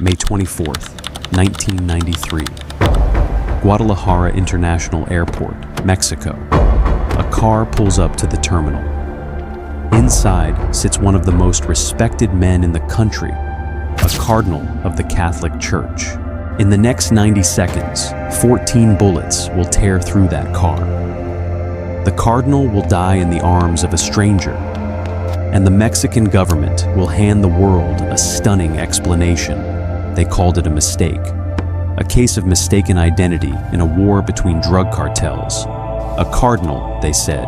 May 24th, 1993. Guadalajara International Airport, Mexico. A car pulls up to the terminal. Inside sits one of the most respected men in the country, a cardinal of the Catholic Church. In the next 90 seconds, 14 bullets will tear through that car. The cardinal will die in the arms of a stranger, and the Mexican government will hand the world a stunning explanation. They called it a mistake, a case of mistaken identity in a war between drug cartels. A cardinal, they said,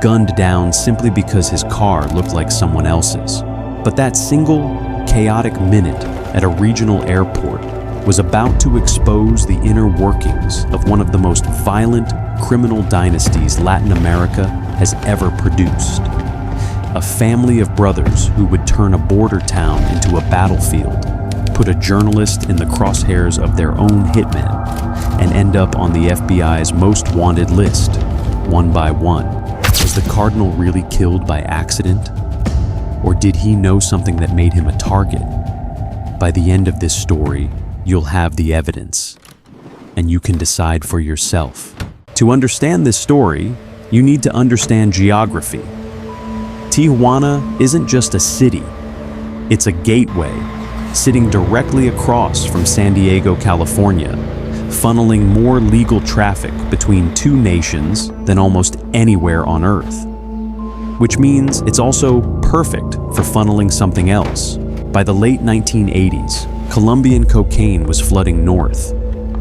gunned down simply because his car looked like someone else's. But that single, chaotic minute at a regional airport was about to expose the inner workings of one of the most violent criminal dynasties Latin America has ever produced. A family of brothers who would turn a border town into a battlefield, put a journalist in the crosshairs of their own hitmen, and end up on the FBI's most wanted list, one by one. Was the cardinal really killed by accident? Or did he know something that made him a target? By the end of this story, you'll have the evidence, and you can decide for yourself. To understand this story, you need to understand geography. Tijuana isn't just a city, it's a gateway, sitting directly across from San Diego, California, funneling more legal traffic between two nations than almost anywhere on Earth. Which means it's also perfect for funneling something else. By the late 1980s, Colombian cocaine was flooding north,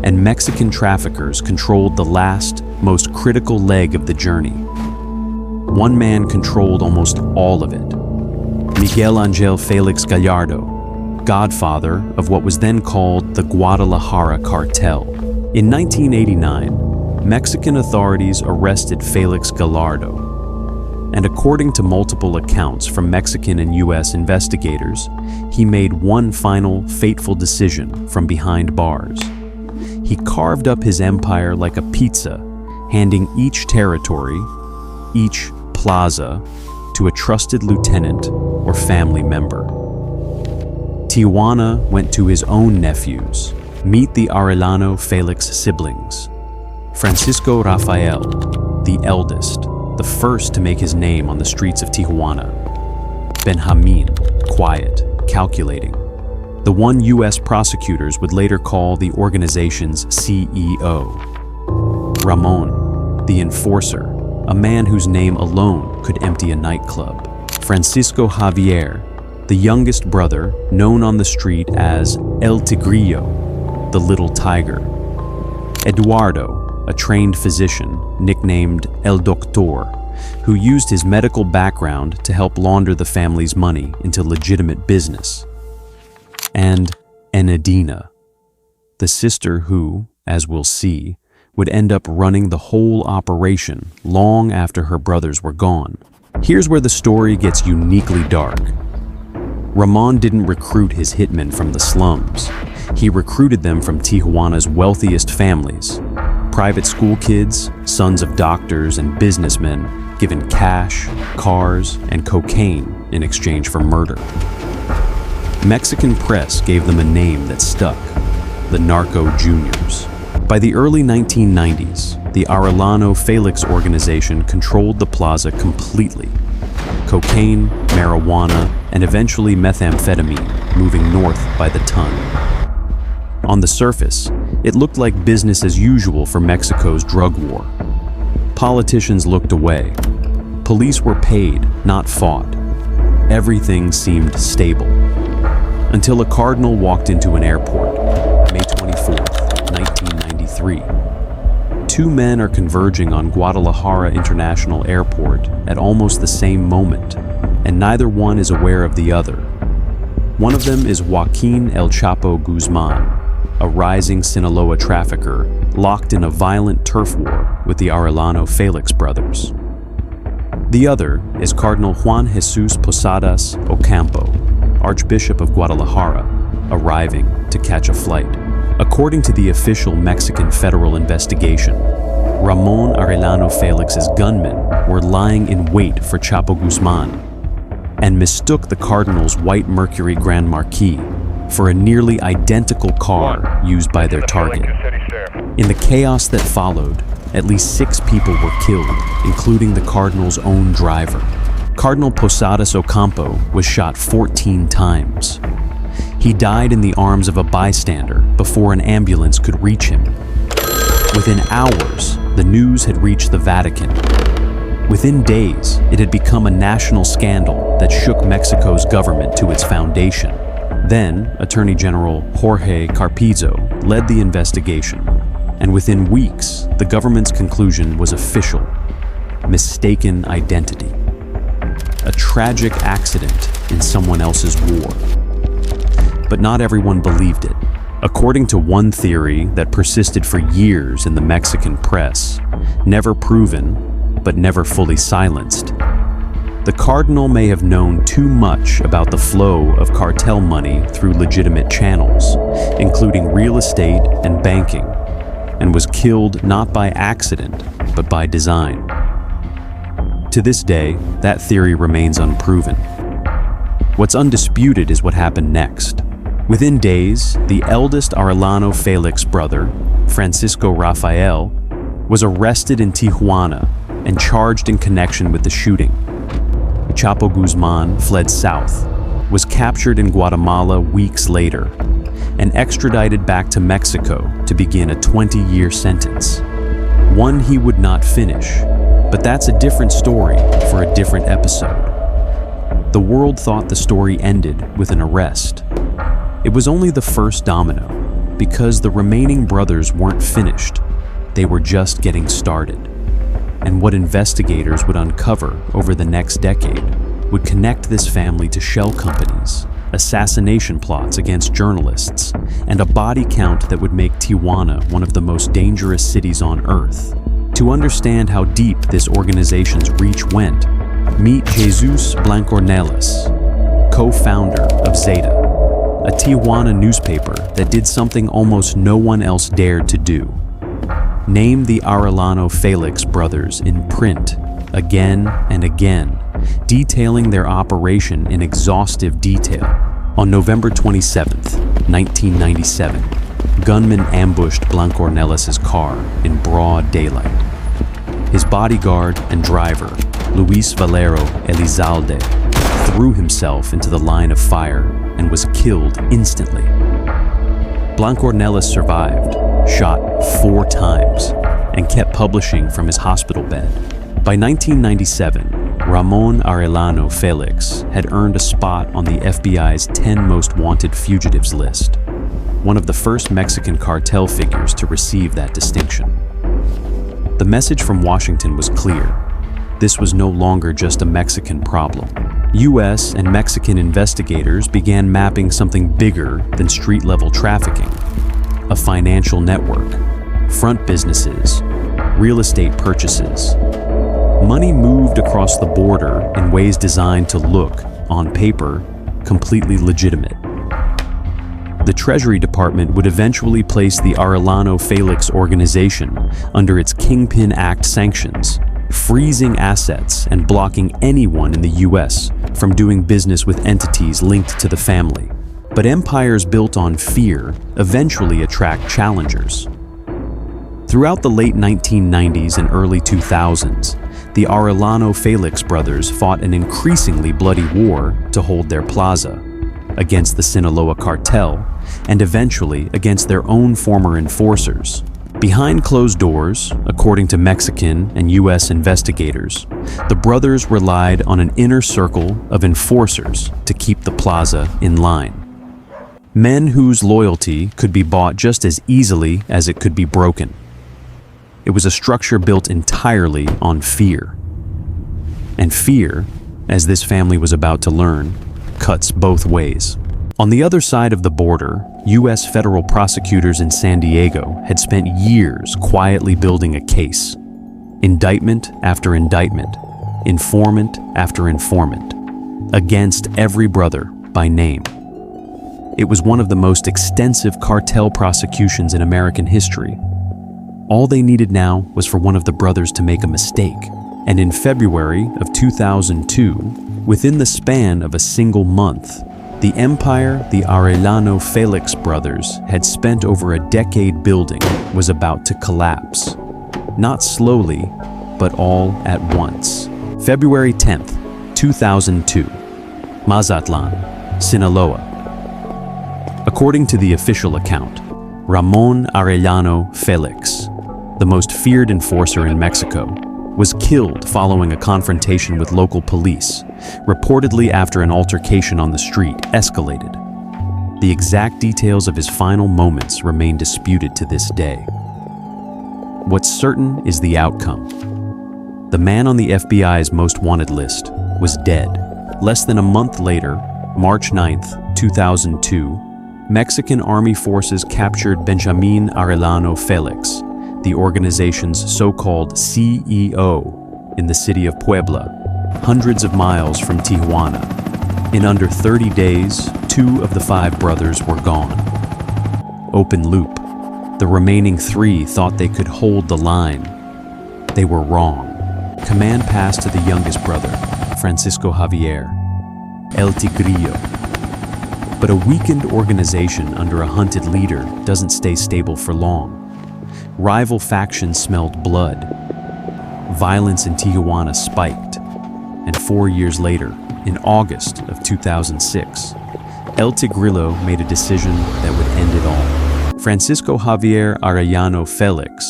and Mexican traffickers controlled the last, most critical leg of the journey. One man controlled almost all of it. Miguel Angel Felix Gallardo, godfather of what was then called the Guadalajara Cartel. In 1989, Mexican authorities arrested Felix Gallardo, and according to multiple accounts from Mexican and US investigators, he made one final fateful decision from behind bars. He carved up his empire like a pizza, handing each territory, each plaza, to a trusted lieutenant or family member. Tijuana went to his own nephews. Meet the Arellano Félix siblings. Francisco Rafael, the eldest, the first to make his name on the streets of Tijuana. Benjamin, quiet, calculating. The one US prosecutors would later call the organization's CEO. Ramon, the enforcer, a man whose name alone could empty a nightclub. Francisco Javier, the youngest brother, known on the street as El Tigrillo, the Little Tiger. Eduardo, a trained physician, nicknamed El Doctor, who used his medical background to help launder the family's money into legitimate business. And Enedina, the sister who, as we'll see, would end up running the whole operation long after her brothers were gone. Here's where the story gets uniquely dark. Ramon didn't recruit his hitmen from the slums. He recruited them from Tijuana's wealthiest families. Private school kids, sons of doctors and businessmen, given cash, cars, and cocaine in exchange for murder. Mexican press gave them a name that stuck, the Narco Juniors. By the early 1990s, the Arellano Félix organization controlled the plaza completely. Cocaine, marijuana, and eventually methamphetamine moving north by the ton. On the surface, it looked like business as usual for Mexico's drug war. Politicians looked away. Police were paid, not fought. Everything seemed stable. Until a cardinal walked into an airport, May 24th, 1993. Two men are converging on Guadalajara International Airport at almost the same moment, and neither one is aware of the other. One of them is Joaquín El Chapo Guzmán, a rising Sinaloa trafficker locked in a violent turf war with the Arellano Félix brothers. The other is Cardinal Juan Jesus Posadas Ocampo, Archbishop of Guadalajara, arriving to catch a flight. According to the official Mexican federal investigation, Ramon Arellano Félix's gunmen were lying in wait for Chapo Guzmán and mistook the Cardinal's white Mercury Grand Marquis for a nearly identical car used by their target. In the chaos that followed, at least 6 people were killed, including the Cardinal's own driver. Cardinal Posadas Ocampo was shot 14 times. He died in the arms of a bystander before an ambulance could reach him. Within hours, the news had reached the Vatican. Within days, it had become a national scandal that shook Mexico's government to its foundation. Then, Attorney General Jorge Carpizo led the investigation, and within weeks, the government's conclusion was official: mistaken identity. A tragic accident in someone else's war. But not everyone believed it. According to one theory that persisted for years in the Mexican press, never proven, but never fully silenced, the Cardinal may have known too much about the flow of cartel money through legitimate channels, including real estate and banking, and was killed not by accident, but by design. To this day, that theory remains unproven. What's undisputed is what happened next. Within days, the eldest Arellano Félix brother, Francisco Rafael, was arrested in Tijuana and charged in connection with the shooting. Chapo Guzmán fled south, was captured in Guatemala weeks later, and extradited back to Mexico to begin a 20-year sentence. One he would not finish, but that's a different story for a different episode. The world thought the story ended with an arrest. It was only the first domino, because the remaining brothers weren't finished. They were just getting started. And what investigators would uncover over the next decade would connect this family to shell companies, assassination plots against journalists, and a body count that would make Tijuana one of the most dangerous cities on Earth. To understand how deep this organization's reach went, meet Jesus Blancornelas, co-founder of Zeta, a Tijuana newspaper that did something almost no one else dared to do. Name the Arellano Félix brothers in print again and again, detailing their operation in exhaustive detail. On November 27, 1997, gunmen ambushed Blancornelas' car in broad daylight. His bodyguard and driver, Luis Valero Elizalde, threw himself into the line of fire and was killed instantly. Blancornelas survived, shot 4 times, and kept publishing from his hospital bed. By 1997, Ramon Arellano Félix had earned a spot on the FBI's 10 most wanted fugitives list, one of the first Mexican cartel figures to receive that distinction. The message from Washington was clear. This was no longer just a Mexican problem. US and Mexican investigators began mapping something bigger than street-level trafficking: a financial network, front businesses, real estate purchases. Money moved across the border in ways designed to look, on paper, completely legitimate. The Treasury Department would eventually place the Arellano Félix organization under its Kingpin Act sanctions, freezing assets and blocking anyone in the US from doing business with entities linked to the family. But empires built on fear eventually attract challengers. Throughout the late 1990s and early 2000s, the Arellano Félix brothers fought an increasingly bloody war to hold their plaza, against the Sinaloa cartel, and eventually against their own former enforcers. Behind closed doors, according to Mexican and US investigators, the brothers relied on an inner circle of enforcers to keep the plaza in line. Men whose loyalty could be bought just as easily as it could be broken. It was a structure built entirely on fear. And fear, as this family was about to learn, cuts both ways. On the other side of the border, US federal prosecutors in San Diego had spent years quietly building a case. Indictment after indictment, informant after informant, against every brother by name. It was one of the most extensive cartel prosecutions in American history. All they needed now was for one of the brothers to make a mistake. And in February of 2002, within the span of a single month, The empire the Arellano Félix brothers had spent over a decade building was about to collapse. Not slowly, but all at once. February 10th, 2002, Mazatlan, Sinaloa. According to the official account, Ramon Arellano Félix, the most feared enforcer in Mexico, was killed following a confrontation with local police, reportedly after an altercation on the street escalated. The exact details of his final moments remain disputed to this day. What's certain is the outcome. The man on the FBI's most wanted list was dead. Less than a month later, March 9th, 2002, Mexican Army forces captured Benjamin Arellano Félix, the organization's so-called CEO, in the city of Puebla, hundreds of miles from Tijuana. In under 30 days, 2 of the 5 brothers were gone. Open loop. The remaining 3 thought they could hold the line. They were wrong. Command passed to the youngest brother, Francisco Javier, El Tigrillo. But a weakened organization under a hunted leader doesn't stay stable for long. Rival factions smelled blood. Violence in Tijuana spiked. And 4 years later, in August of 2006, El Tigrillo made a decision that would end it all. Francisco Javier Arellano Félix,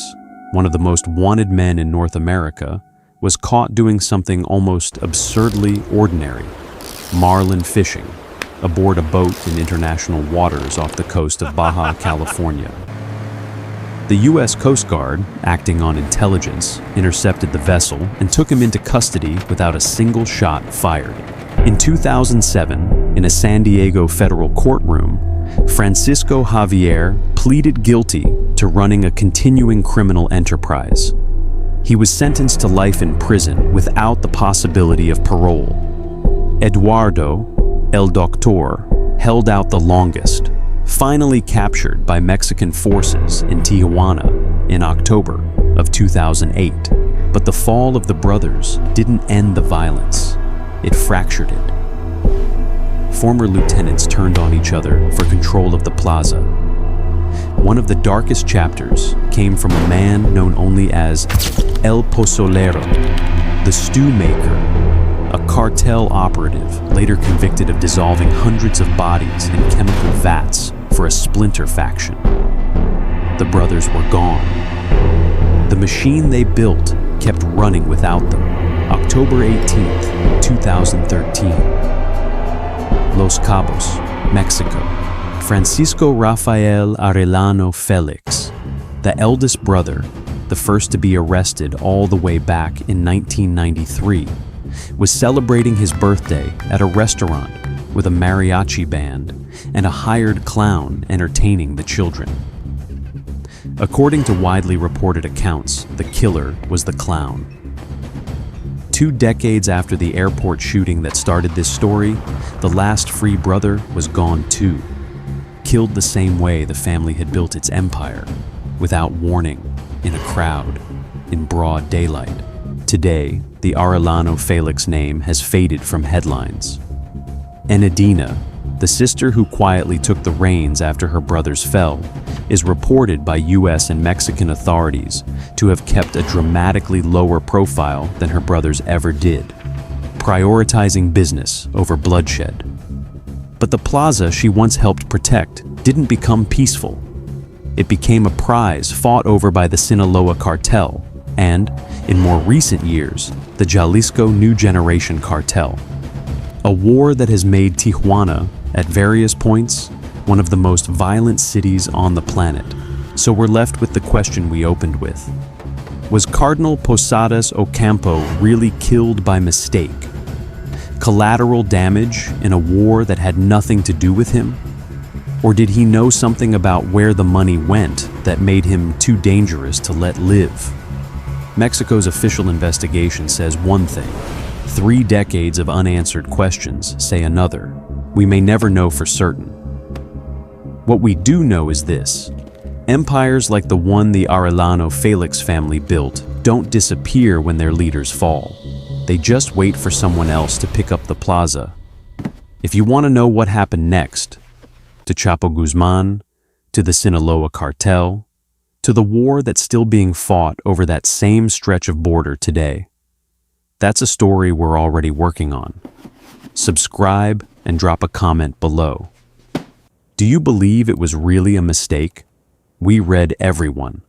one of the most wanted men in North America, was caught doing something almost absurdly ordinary: marlin fishing, aboard a boat in international waters off the coast of Baja California. The U.S. Coast Guard, acting on intelligence, intercepted the vessel and took him into custody without a single shot fired. In 2007, in a San Diego federal courtroom, Francisco Javier pleaded guilty to running a continuing criminal enterprise. He was sentenced to life in prison without the possibility of parole. Eduardo, El Doctor, held out the longest, finally captured by Mexican forces in Tijuana in October of 2008. But the fall of the brothers didn't end the violence. It fractured it. Former lieutenants turned on each other for control of the plaza. One of the darkest chapters came from a man known only as El Pozolero, the stew maker, a cartel operative later convicted of dissolving hundreds of bodies in chemical vats for a splinter faction. The brothers were gone. The machine they built kept running without them. October 18th, 2013. Los Cabos, Mexico. Francisco Rafael Arellano Félix, the eldest brother, the first to be arrested all the way back in 1993, was celebrating his birthday at a restaurant with a mariachi band and a hired clown entertaining the children. According to widely reported accounts, the killer was the clown. 2 decades after the airport shooting that started this story, the last free brother was gone too. Killed the same way the family had built its empire, without warning, in a crowd, in broad daylight. Today, the Arellano Félix name has faded from headlines. Enedina, the sister who quietly took the reins after her brothers fell, is reported by US and Mexican authorities to have kept a dramatically lower profile than her brothers ever did, prioritizing business over bloodshed. But the plaza she once helped protect didn't become peaceful. It became a prize fought over by the Sinaloa Cartel and, in more recent years, the Jalisco New Generation Cartel. A war that has made Tijuana, at various points, one of the most violent cities on the planet. So we're left with the question we opened with. Was Cardinal Posadas Ocampo really killed by mistake? Collateral damage in a war that had nothing to do with him? Or did he know something about where the money went that made him too dangerous to let live? Mexico's official investigation says one thing. 3 decades of unanswered questions say another. We may never know for certain. What we do know is this. Empires like the one the Arellano Félix family built don't disappear when their leaders fall. They just wait for someone else to pick up the plaza. If you want to know what happened next, to Chapo Guzmán, to the Sinaloa Cartel, to the war that's still being fought over that same stretch of border today, that's a story we're already working on. Subscribe and drop a comment below. Do you believe it was really a mistake? We read everyone.